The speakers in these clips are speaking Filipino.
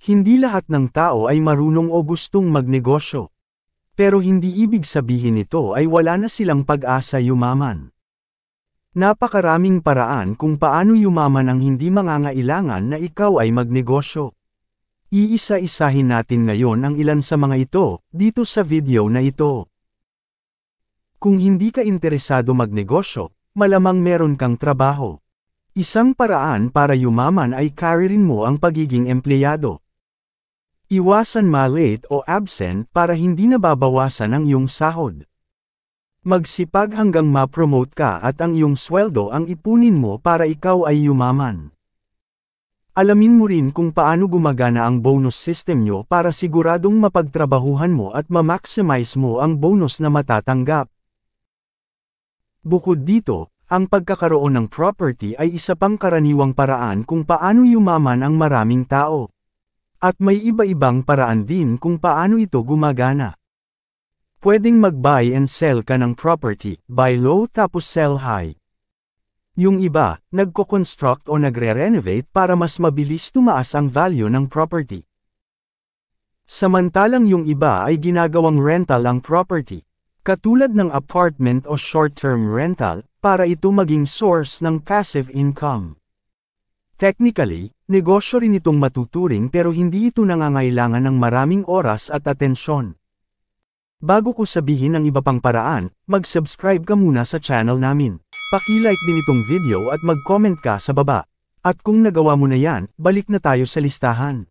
Hindi lahat ng tao ay marunong o gustong magnegosyo. Pero hindi ibig sabihin nito ay wala na silang pag-asa yumaman. Napakaraming paraan kung paano yumaman ang hindi mangangailangan na ikaw ay magnegosyo. Iisa-isahin natin ngayon ang ilan sa mga ito, dito sa video na ito. Kung hindi ka interesado magnegosyo, malamang meron kang trabaho. Isang paraan para yumaman ay karirin mo ang pagiging empleyado. Iwasan ma-late o absent para hindi nababawasan ang iyong sahod. Magsipag hanggang ma-promote ka at ang iyong sweldo ang ipunin mo para ikaw ay yumaman. Alamin mo rin kung paano gumagana ang bonus system nyo para siguradong mapagtrabahuhan mo at ma-maximize mo ang bonus na matatanggap. Bukod dito, ang pagkakaroon ng property ay isa pang karaniwang paraan kung paano yumaman ang maraming tao. At may iba-ibang paraan din kung paano ito gumagana. Pwedeng mag-buy and sell ka ng property, buy low tapos sell high. Yung iba, nagko-construct o nagre-renovate para mas mabilis tumaas ang value ng property. Samantalang yung iba ay ginagawang rental ang property. Katulad ng apartment o short-term rental, para ito maging source ng passive income. Technically, negosyo rin itong matuturing pero hindi ito nangangailangan ng maraming oras at atensyon. Bago ko sabihin ang iba pang paraan, mag-subscribe ka muna sa channel namin. Paki-like din itong video at mag-comment ka sa baba. At kung nagawa mo na yan, balik na tayo sa listahan.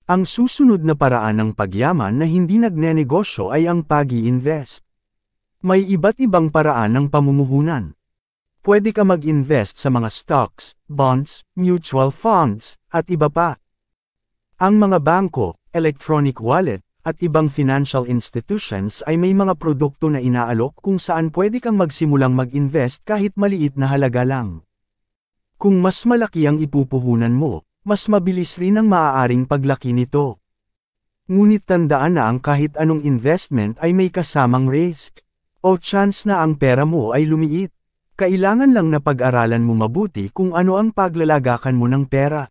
Ang susunod na paraan ng pagyaman na hindi nagnenegosyo ay ang pag-i-invest. May iba't ibang paraan ng pamumuhunan. Pwede ka mag-invest sa mga stocks, bonds, mutual funds, at iba pa. Ang mga bangko, electronic wallet, at ibang financial institutions ay may mga produkto na inaalok kung saan pwede kang magsimulang mag-invest kahit maliit na halaga lang. Kung mas malaki ang ipupuhunan mo, mas mabilis rin ang maaaring paglaki nito. Ngunit tandaan na ang kahit anong investment ay may kasamang risk, o chance na ang pera mo ay lumiit. Kailangan lang na pag-aralan mo mabuti kung ano ang paglalagakan mo ng pera.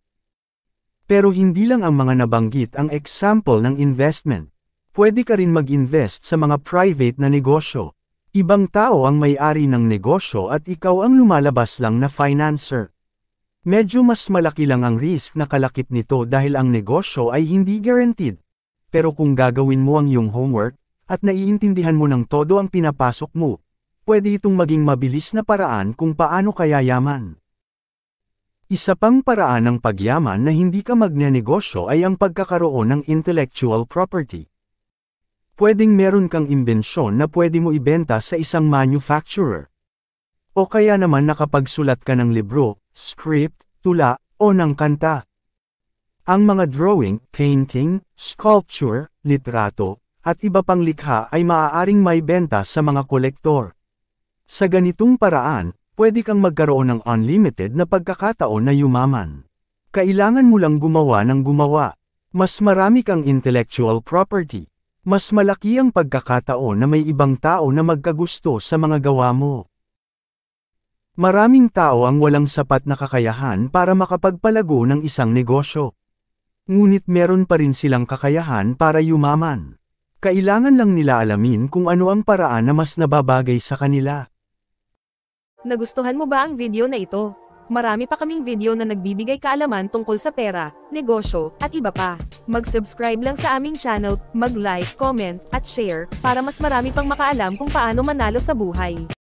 Pero hindi lang ang mga nabanggit ang example ng investment. Pwede ka rin mag-invest sa mga private na negosyo. Ibang tao ang may-ari ng negosyo at ikaw ang lumalabas lang na financer. Medyo mas malaki lang ang risk na kalakip nito dahil ang negosyo ay hindi guaranteed. Pero kung gagawin mo ang iyong homework, at naiintindihan mo ng todo ang pinapasok mo, pwede itong maging mabilis na paraan kung paano ka yayaman. Isa pang paraan ng pagyaman na hindi ka magnenegosyo ay ang pagkakaroon ng intellectual property. Pwedeng meron kang imbensyon na pwede mo ibenta sa isang manufacturer. O kaya naman nakapagsulat ka ng libro, script, tula, o ng kanta. Ang mga drawing, painting, sculpture, litrato, at iba pang likha ay maaaring maibenta sa mga kolektor. Sa ganitong paraan, pwede kang magkaroon ng unlimited na pagkakataon na yumaman. Kailangan mo lang gumawa ng gumawa. Mas marami kang intellectual property. Mas malaki ang pagkakataon na may ibang tao na magkagusto sa mga gawa mo. Maraming tao ang walang sapat na kakayahan para makapagpalago ng isang negosyo. Ngunit meron pa rin silang kakayahan para yumaman. Kailangan lang nila alamin kung ano ang paraan na mas nababagay sa kanila. Nagustuhan mo ba ang video na ito? Marami pa kaming video na nagbibigay kaalaman tungkol sa pera, negosyo, at iba pa. Mag-subscribe lang sa aming channel, mag-like, comment, at share, para mas marami pang makaalam kung paano manalo sa buhay.